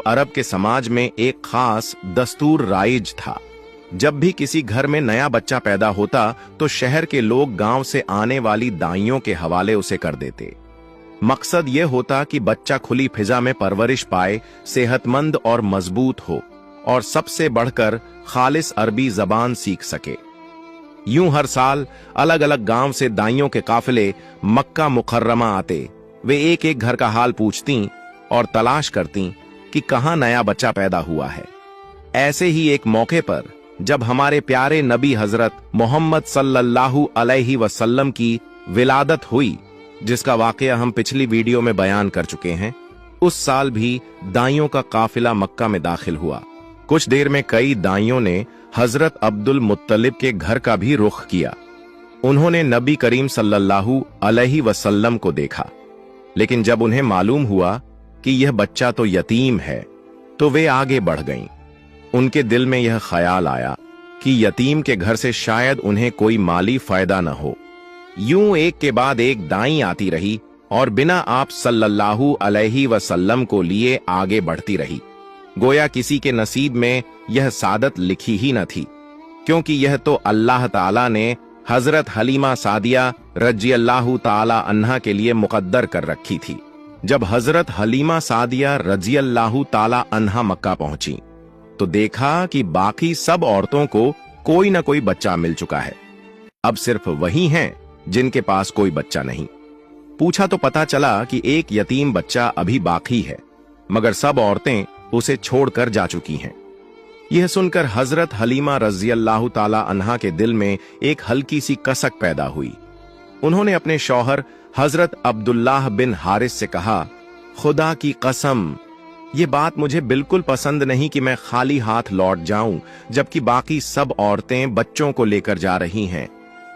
अरब के समाज में एक खास दस्तूर राइज था। जब भी किसी घर में नया बच्चा पैदा होता तो शहर के लोग गांव से आने वाली दाइयों के हवाले उसे कर देते। मकसद ये होता कि बच्चा खुली फिजा में परवरिश पाए, सेहतमंद और मजबूत हो और सबसे बढ़कर खालिस अरबी जबान सीख सके। यूं हर साल अलग अलग गांव से दाइयों के काफिले मक्का मुकर्रमा आते। वे एक एक घर का हाल पूछती और तलाश करती कि कहां नया बच्चा पैदा हुआ है। ऐसे ही एक मौके पर जब हमारे प्यारे नबी हजरत मोहम्मद सल्लल्लाहु अलैहि वसल्लम की विलादत हुई, जिसका वाकया हम पिछली वीडियो में बयान कर चुके हैं, उस साल भी दाइयों का काफिला मक्का में दाखिल हुआ। कुछ देर में कई दाइयों ने हजरत अब्दुल मुत्तलिब के घर का भी रुख किया। उन्होंने नबी करीम सल्लल्लाहु अलैहि वसल्लम को देखा, लेकिन जब उन्हें मालूम हुआ कि यह बच्चा तो यतीम है तो वे आगे बढ़ गईं। उनके दिल में यह ख्याल आया कि यतीम के घर से शायद उन्हें कोई माली फायदा न हो। यूं एक के बाद एक दाई आती रही और बिना आप सल्लल्लाहु अलैहि वसल्लम को लिए आगे बढ़ती रही। गोया किसी के नसीब में यह सादत लिखी ही न थी, क्योंकि यह तो अल्लाह ताला ने हजरत हलीमा सादिया रज़ियल्लाहु ताला अन्हा के लिए मुकद्दर कर रखी थी। जब हजरत हलीमा सादिया रज़ियल्लाहु ताला अन्हा मक्का पहुंची तो देखा कि बाकी सब औरतों को कोई न कोई बच्चा मिल चुका है। अब सिर्फ वही हैं जिनके पास कोई बच्चा नहीं। पूछा तो पता चला कि एक यतीम बच्चा अभी बाकी है, मगर सब औरतें उसे छोड़कर जा चुकी हैं। यह सुनकर हजरत हलीमा रज़ियल्लाहु ताला अन्हा के दिल में एक हल्की सी कसक पैदा हुई। उन्होंने अपने शौहर हजरत अब्दुल्लाह बिन हारिस से कहा, खुदा की कसम, ये बात मुझे बिल्कुल पसंद नहीं कि मैं खाली हाथ लौट जाऊं, जबकि बाकी सब औरतें बच्चों को लेकर जा रही हैं।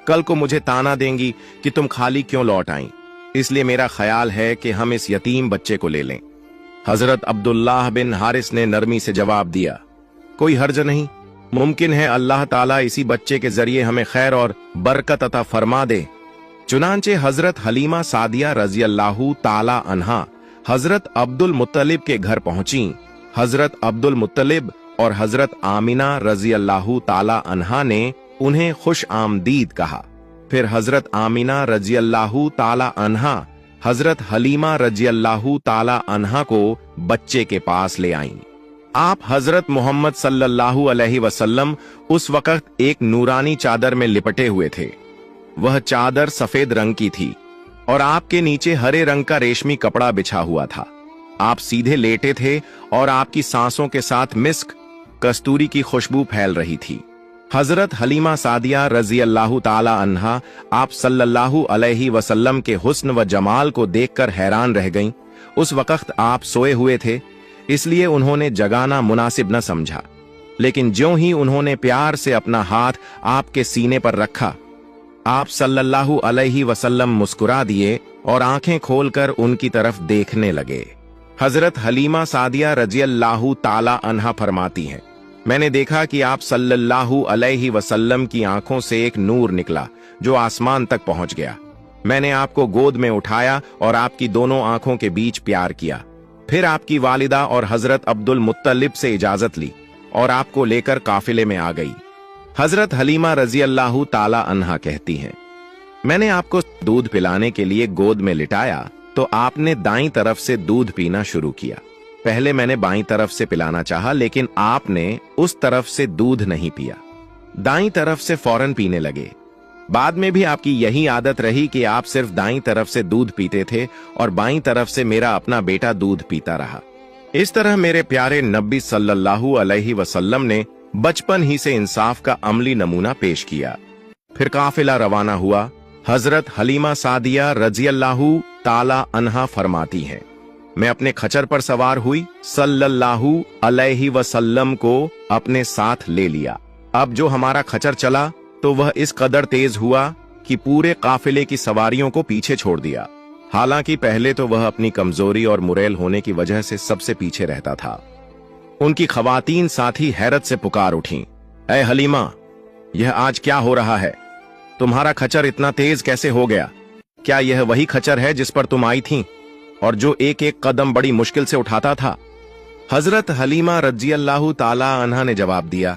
कल को मुझे ताना देंगी कि तुम खाली क्यों लौट आईं। इसलिए मेरा ख्याल है कि हम इस यतीम बच्चे को ले लें। हजरत अब्दुल्लाह बिन हारिस ने नरमी से जवाब दिया, कोई हर्ज नहीं, मुमकिन है अल्लाह ताला इसी बच्चे के जरिए हमें खैर और बरकत अता फरमा दे। चुनांचे हजरत हलीमा सादिया रज़ियल्लाहु ताला अन्हा हजरत अब्दुल मुत्तलिब के घर पहुंची। हजरत अब्दुल मुत्तलिब और हजरत आमिना रज़ियल्लाहु ताला अन्हा ने उन्हें खुश आमदीद कहा। फिर हजरत आमिना रज़ियल्लाहु ताला अन्हा हजरत हलीमा रज़ियल्लाहु ताला अन्हा को बच्चे के पास ले आईं। आप हजरत मोहम्मद सल्लल्लाहु अलैहि वसल्लम उस वक्त एक नूरानी चादर में लिपटे हुए थे। वह चादर सफेद रंग की थी और आपके नीचे हरे रंग का रेशमी कपड़ा बिछा हुआ था। आप सीधे लेटे थे और आपकी सांसों के साथ मिस्क, कस्तूरी की खुशबू फैल रही थी। हजरत हलीमा सादिया रज़ियल्लाहु ताला अन्हा आप सल्लल्लाहु अलैहि वसल्लम के हुस्न व जमाल को देखकर हैरान रह गईं। उस वक्त आप सोए हुए थे, इसलिए उन्होंने जगाना मुनासिब न समझा, लेकिन ज्यों ही उन्होंने प्यार से अपना हाथ आपके सीने पर रखा, आप सल्लल्लाहु अलैहि वसल्लम मुस्कुरा दिए और आंखें खोलकर उनकी तरफ देखने लगे। हजरत हलीमा सादिया रज़ियल्लाहु ताला अन्हा फरमाती हैं, मैंने देखा कि आप सल्लल्लाहु अलैहि वसल्लम की आंखों से एक नूर निकला जो आसमान तक पहुंच गया। मैंने आपको गोद में उठाया और आपकी दोनों आंखों के बीच प्यार किया। फिर आपकी वालिदा और हजरत अब्दुल मुत्तलिब से इजाजत ली और आपको लेकर काफिले में आ गई। हजरत हलीमा रज़ियल्लाहु ताला अन्हा कहती हैं, मैंने आपको दूध पिलाने के लिए गोद में लिटाया तो आपने दाईं तरफ से दूध पीना शुरू किया। पहले मैंने बाईं तरफ से पिलाना चाहा, लेकिन आपने उस तरफ से दूध नहीं पिया, दाईं तरफ से फौरन पीने लगे। बाद में भी आपकी यही आदत रही कि आप सिर्फ दाईं तरफ से दूध पीते थे और बाईं तरफ से मेरा अपना बेटा दूध पीता रहा। इस तरह मेरे प्यारे नबी सल्लल्लाहु अलैहि वसल्लम ने बचपन ही से इंसाफ का अमली नमूना पेश किया। फिर काफिला रवाना हुआ। हजरत हलीमा सादिया रज़ियल्लाहु ताला अन्हा फरमाती हैं, मैं अपने खच्चर पर सवार हुई, सल्लल्लाहु अलैहि वसल्लम को अपने साथ ले लिया। अब जो हमारा खच्चर चला तो वह इस कदर तेज हुआ कि पूरे काफिले की सवारियों को पीछे छोड़ दिया। हालांकि पहले तो वह अपनी कमजोरी और मुरैल होने की वजह से सबसे पीछे रहता था। उनकी खवातीन साथी हैरत से पुकार उठीं, ऐ हलीमा, यह आज क्या हो रहा है? तुम्हारा खच्चर इतना तेज कैसे हो गया? क्या यह वही खच्चर है जिस पर तुम आई थीं और जो एक एक कदम बड़ी मुश्किल से उठाता था? हजरत हलीमा रजी अल्लाह ताला अन्हा ने जवाब दिया,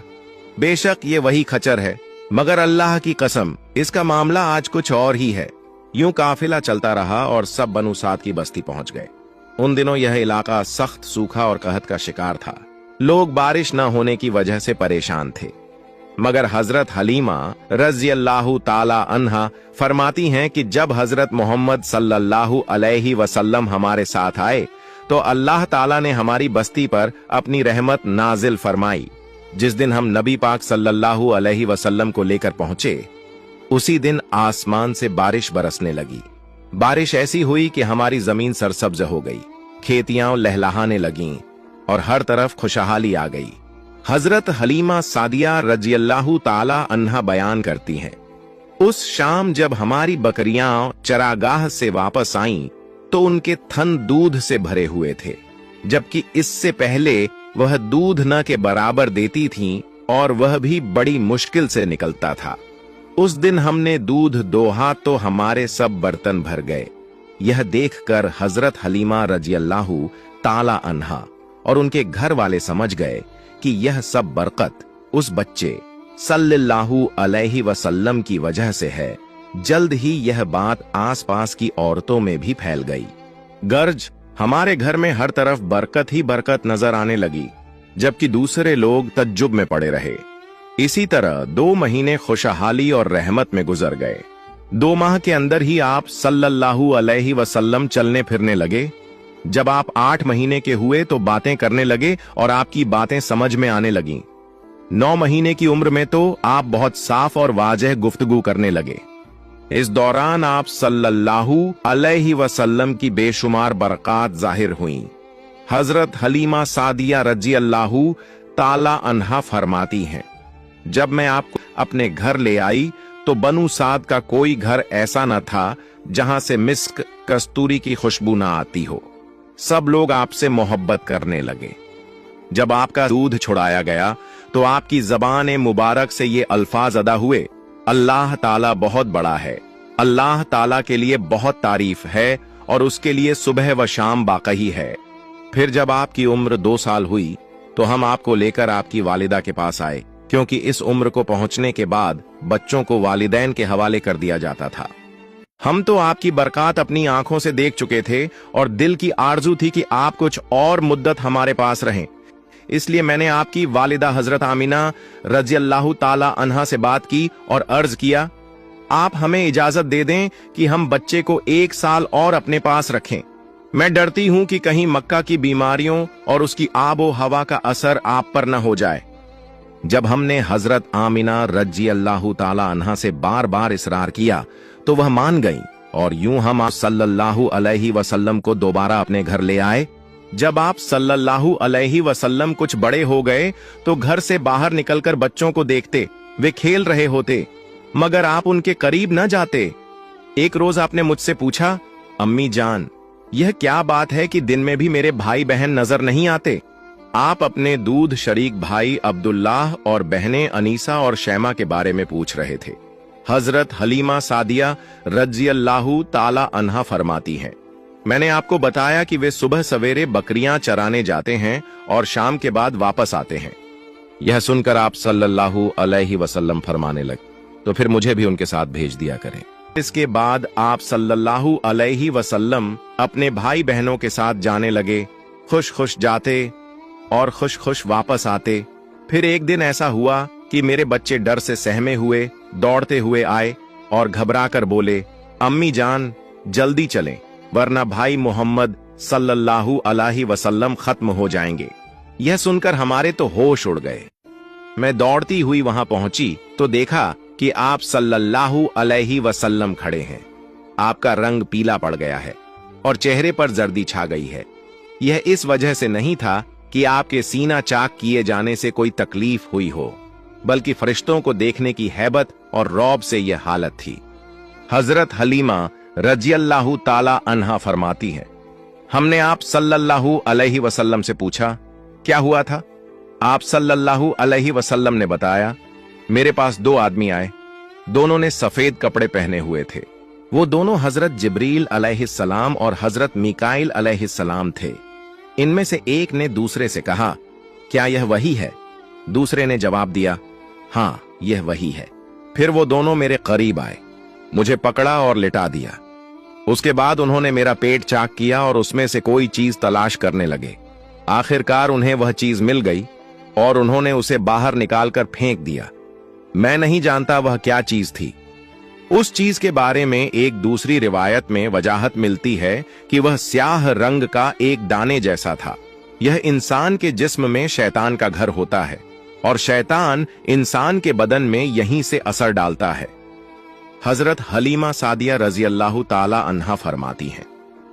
बेशक ये वही खच्चर है, मगर अल्लाह की कसम इसका मामला आज कुछ और ही है। यूं काफिला चलता रहा और सब बनु साद की बस्ती पहुंच गए। उन दिनों यह इलाका सख्त सूखा और कहत का शिकार था। लोग बारिश न होने की वजह से परेशान थे, मगर हजरत हलीमा रजी अल्लाह ताला अन्हा फरमाती हैं कि जब हजरत मोहम्मद सल्लल्लाहु अलैहि वसल्लम हमारे साथ आए तो अल्लाह ताला ने हमारी बस्ती पर अपनी रहमत नाजिल फरमाई। जिस दिन हम नबी पाक सल्लल्लाहु अलैहि वसल्लम को लेकर पहुंचे, उसी दिन आसमान से बारिश बरसने लगी। बारिश ऐसी हुई कि हमारी जमीन सरसब्ज हो गई, खेतियां लहलहाने लगीं और हर तरफ खुशहाली आ गई। हजरत हलीमा सादिया रजी अल्लाह ताला अन्हा बयान करती हैं, उस शाम जब हमारी बकरियां चरागाह से वापस आईं तो उनके थन दूध से भरे हुए थे, जबकि इससे पहले वह दूध न के बराबर देती थीं और वह भी बड़ी मुश्किल से निकलता था। उस दिन हमने दूध दोहा तो हमारे सब बर्तन भर गए। यह देखकर हजरत हलीमा रजी अल्लाह ताला अन्हा और उनके घर वाले समझ गए कि यह सब बरकत उस बच्चे सल्लल्लाहु अलैहि वसल्लम की वजह से है। जल्द ही यह बात आसपास की औरतों में भी फैल गई। गर्ज हमारे घर में हर तरफ बरकत ही बरकत नजर आने लगी, जबकि दूसरे लोग तज्जुब में पड़े रहे। इसी तरह 2 महीने खुशहाली और रहमत में गुजर गए। 2 माह के अंदर ही आप सल्लल्लाहु अलैहि वसल्लम चलने फिरने लगे। जब आप 8 महीने के हुए तो बातें करने लगे और आपकी बातें समझ में आने लगीं। 9 महीने की उम्र में तो आप बहुत साफ और वाजह गुफ्तगू करने लगे। इस दौरान आप सल्लल्लाहु अलैहि वसल्लम की बेशुमार बरक़ात जाहिर हुईं। हजरत हलीमा सादिया रजी अल्लाह ताला अन्हा फरमाती हैं, जब मैं आपको अपने घर ले आई तो बनु साद का कोई घर ऐसा न था जहां से मिस्क कस्तूरी की खुशबू न आती हो। सब लोग आपसे मोहब्बत करने लगे। जब आपका दूध छुड़ाया गया तो आपकी ज़बान मुबारक से ये अल्फाज अदा हुए, अल्लाह ताला बहुत बड़ा है, अल्लाह ताला के लिए बहुत तारीफ है और उसके लिए सुबह व शाम बाक़ी है। फिर जब आपकी उम्र 2 साल हुई तो हम आपको लेकर आपकी वालिदा के पास आए, क्योंकि इस उम्र को पहुंचने के बाद बच्चों को वालिदैन के हवाले कर दिया जाता था। हम तो आपकी बरकत अपनी आंखों से देख चुके थे और दिल की आरजू थी कि आप कुछ और मुद्दत हमारे पास रहें। इसलिए मैंने आपकी वालिदा हजरत आमिना रजी अल्लाह ताला अन्हा से बात की और अर्ज किया, आप हमें इजाजत दे दें कि हम बच्चे को 1 साल और अपने पास रखें। मैं डरती हूं कि कहीं मक्का की बीमारियों और उसकी आबो हवा का असर आप पर न हो जाए। जब हमने हजरत आमिना रजी अल्लाह ताला अन्हा से बार बार इसरार किया तो वह मान गईं और यूं हम आप सल्लल्लाहु अलैहि वसल्लम को दोबारा अपने घर ले आए। जब आप सल्लल्लाहु अलैहि वसल्लम कुछ बड़े हो गए तो घर से बाहर निकलकर बच्चों को देखते, वे खेल रहे होते, मगर आप उनके करीब न जाते। एक रोज आपने मुझसे पूछा, अम्मी जान, यह क्या बात है कि दिन में भी मेरे भाई बहन नजर नहीं आते? आप अपने दूध शरीक भाई अब्दुल्लाह और बहनें अनीसा और शैमा के बारे में पूछ रहे थे। हजरत हलीमा सादिया रजी अल्लाह ताला अन्हा फरमाती हैं, मैंने आपको बताया कि वे सुबह सवेरे बकरियां चराने जाते हैं और शाम के बाद वापस आते हैं। यह सुनकर आप सल्लल्लाहु अलैहि वसल्लम फरमाने लगे, तो फिर मुझे भी उनके साथ भेज दिया करें। इसके बाद आप सल्लल्लाहु अलैहि वसल्लम अपने भाई बहनों के साथ जाने लगे। खुश खुश जाते और खुश खुश वापस आते। फिर एक दिन ऐसा हुआ कि मेरे बच्चे डर से सहमे हुए दौड़ते हुए आए और घबरा कर बोले, अम्मी जान जल्दी चलें, वरना भाई मोहम्मद सल्लल्लाहु अलैहि वसल्लम खत्म हो जाएंगे। यह सुनकर हमारे तो होश उड़ गए। मैं दौड़ती हुई वहां पहुंची तो देखा कि आप सल्लल्लाहु अलैहि वसल्लम खड़े हैं। आपका रंग पीला पड़ गया है और चेहरे पर जर्दी छा गई है। यह इस वजह से नहीं था कि आपके सीना चाक किए जाने से कोई तकलीफ हुई हो, बल्कि फरिश्तों को देखने की हैबत और रौब से यह हालत थी। हजरत हलीमा रजी अल्लाह ताला अन्हा फरमाती है, हमने आप सल्लल्लाहु अलैहि वसल्लम से पूछा, क्या हुआ था? आप सल्लल्लाहु अलैहि वसल्लम ने बताया, मेरे पास 2 आदमी आए। दोनों ने सफेद कपड़े पहने हुए थे। वो दोनों हजरत जिब्रील अलैहिस्सलाम और हजरत मीकाइल अलैहिस्सलाम थे। इनमें से एक ने दूसरे से कहा, क्या यह वही है? दूसरे ने जवाब दिया, हाँ यह वही है। फिर वो दोनों मेरे करीब आए, मुझे पकड़ा और लिटा दिया। उसके बाद उन्होंने मेरा पेट चाक किया और उसमें से कोई चीज तलाश करने लगे। आखिरकार उन्हें वह चीज मिल गई और उन्होंने उसे बाहर निकालकर फेंक दिया। मैं नहीं जानता वह क्या चीज थी। उस चीज के बारे में एक दूसरी रिवायत में वजाहत मिलती है कि वह स्याह रंग का एक दाने जैसा था। यह इंसान के जिस्म में शैतान का घर होता है और शैतान इंसान के बदन में यहीं से असर डालता है। हजरत हलीमा सादिया रजी अल्लाह ताला अन्हा फरमाती हैं,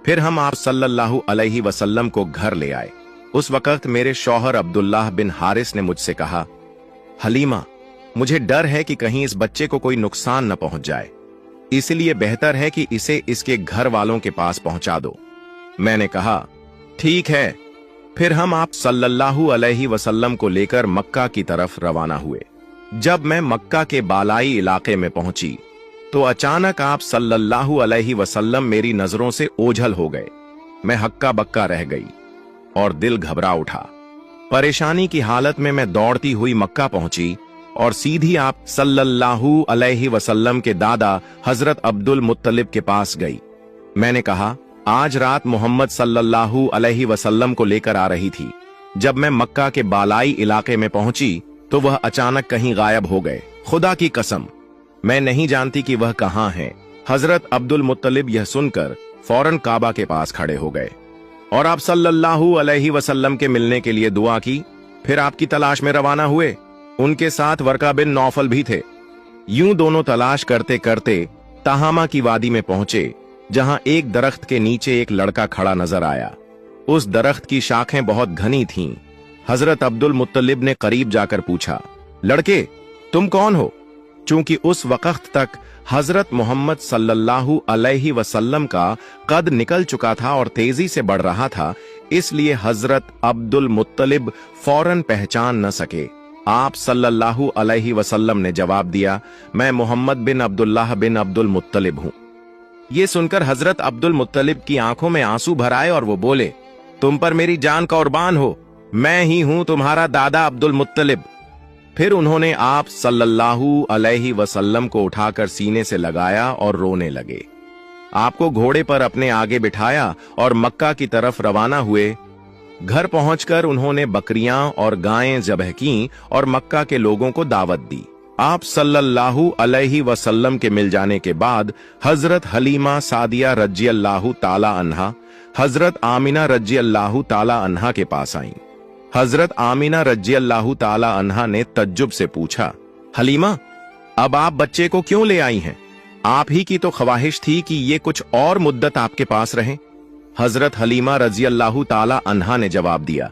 फिर हम आप सल्लल्लाहु अलैहि वसल्लम को घर ले आए। उस वक्त मेरे शौहर अब्दुल्लाह बिन हारिस ने मुझसे कहा, हलीमा, मुझे डर है कि कहीं इस बच्चे को कोई नुकसान न पहुंच जाए, इसलिए बेहतर है कि इसे इसके घर वालों के पास पहुंचा दो। मैंने कहा, ठीक है। फिर हम आप सल्लल्लाहु अलैहि वसल्लम को लेकर मक्का की तरफ रवाना हुए। जब मैं मक्का के बालाई इलाके में पहुंची तो अचानक आप सल्लल्लाहु अलैहि वसल्लम मेरी नजरों से ओझल हो गए। मैं हक्का बक्का रह गई और दिल घबरा उठा। परेशानी की हालत में मैं दौड़ती हुई मक्का पहुंची और सीधी आप सल्लल्लाहु अलैहि वसल्लम के दादा हजरत अब्दुल मुत्तलिब के पास गई। मैंने कहा, आज रात मोहम्मद सल्लल्लाहु अलैहि वसल्लम को लेकर आ रही थी। जब मैं मक्का के बालाई इलाके में पहुंची तो वह अचानक कहीं गायब हो गए। खुदा की कसम, मैं नहीं जानती कि वह कहां हैं। हजरत अब्दुल मुत्तलिब यह सुनकर फौरन काबा के पास खड़े हो गए और आप सल्लल्लाहु अलैहि वसल्लम के मिलने के लिए दुआ की। फिर आपकी तलाश में रवाना हुए। उनके साथ वर्का बिन नौफल भी थे। यूं दोनों तलाश करते करते तहामा की वादी में पहुंचे, जहां एक दरख्त के नीचे एक लड़का खड़ा नजर आया। उस दरख्त की शाखें बहुत घनी थीं। हजरत अब्दुल मुत्तलिब ने करीब जाकर पूछा, लड़के, तुम कौन हो? चूंकि उस वक्त तक हजरत मोहम्मद सल्लल्लाहु अलैहि वसल्लम का कद निकल चुका था और तेजी से बढ़ रहा था, इसलिए हजरत अब्दुल मुत्तलिब फौरन पहचान न सके। आप सल्लल्लाहु अलैहि वसल्लम ने जवाब दिया, मैं मोहम्मद बिन अब्दुल्लाह बिन अब्दुल मुत्तलिब हूं। ये सुनकर हजरत अब्दुल मुत्तलिब की आंखों में आंसू भर आए और वो बोले, तुम पर मेरी जान कुर्बान हो, मैं ही हूं तुम्हारा दादा अब्दुल मुत्तलिब। फिर उन्होंने आप सल्लल्लाहु अलैहि वसल्लम को उठाकर सीने से लगाया और रोने लगे। आपको घोड़े पर अपने आगे बिठाया और मक्का की तरफ रवाना हुए। घर पहुंचकर उन्होंने बकरियां और गायें ज़बह की और मक्का के लोगों को दावत दी। आप सल्लल्लाहु अलैहि वसल्लम के मिल जाने के बाद हजरत हलीमा सादिया रजी अल्लाहु ताला अन्हा हजरत आमिना रजी अल्लाहु ताला अन्हा के पास आईं। हजरत आमिना रजी अल्लाहु ताला अन्हा ने तज्जुब से पूछा, हलीमा, अब आप बच्चे को क्यों ले आई हैं? आप ही की तो ख्वाहिश थी कि ये कुछ और मुद्दत आपके पास रहे। हजरत हलीमा रजी अल्लाहु ताला अन्हा ने जवाब दिया,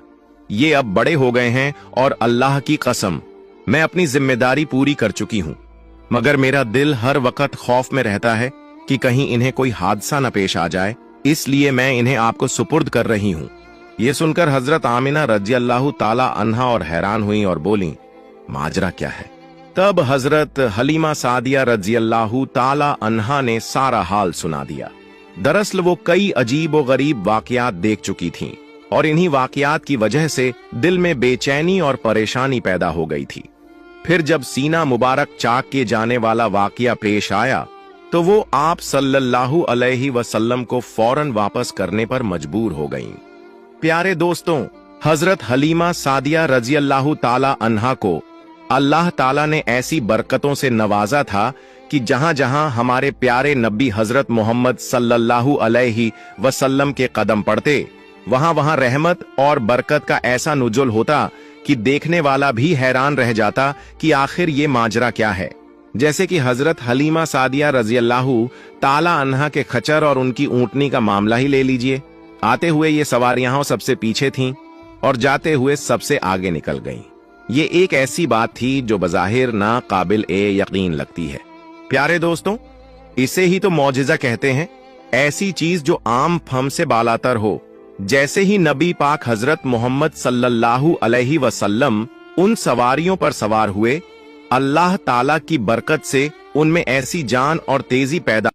ये अब बड़े हो गए हैं और अल्लाह की कसम मैं अपनी जिम्मेदारी पूरी कर चुकी हूं, मगर मेरा दिल हर वक्त खौफ में रहता है कि कहीं इन्हें कोई हादसा न पेश आ जाए, इसलिए मैं इन्हें आपको सुपुर्द कर रही हूं। ये सुनकर हजरत आमिना रजी अल्लाहु ताला अन्हा और हैरान हुई और बोली, माजरा क्या है? तब हजरत हलीमा सादिया रजी अल्लाहु ताला अन्हा ने सारा हाल सुना दिया। दरअसल वो कई अजीब व गरीब वाकयात देख चुकी थीं और इन्हीं वाकयात की वजह से दिल में बेचैनी और परेशानी पैदा हो गई थी। फिर जब सीना मुबारक चाक के जाने वाला वाकया पेश आया तो वो आप सल्लल्लाहु अलैहि वसल्लम को फौरन वापस करने पर मजबूर हो गईं। प्यारे दोस्तों, हजरत हलीमा सादिया रजी अल्लाहु ताला अन्हा को अल्लाह ताला ने ऐसी बरकतों से नवाजा था कि जहां जहां हमारे प्यारे नबी हजरत मोहम्मद सल्लल्लाहु अलैहि वसल्लम के कदम पड़ते, वहां वहां रहमत और बरकत का ऐसा नुजुल होता कि देखने वाला भी हैरान रह जाता कि आखिर ये माजरा क्या है। जैसे कि हजरत हलीमा सादिया रजी अल्लाहु ताला अन्हा के खच्चर और उनकी ऊंटनी का मामला ही ले लीजिए। आते हुए ये सवारियां सबसे पीछे थीं और जाते हुए सबसे आगे निकल गईं। ये एक ऐसी बात थी जो बज़ाहिर ना काबिल यकीन लगती है। प्यारे दोस्तों, इसे ही तो मौजिज़ा कहते हैं, ऐसी चीज जो आम फम से बालातर हो। जैसे ही नबी पाक हजरत मोहम्मद सल्लल्लाहु अलैहि वसल्लम उन सवारियों पर सवार हुए, अल्लाह ताला की बरकत से उनमें ऐसी जान और तेजी पैदा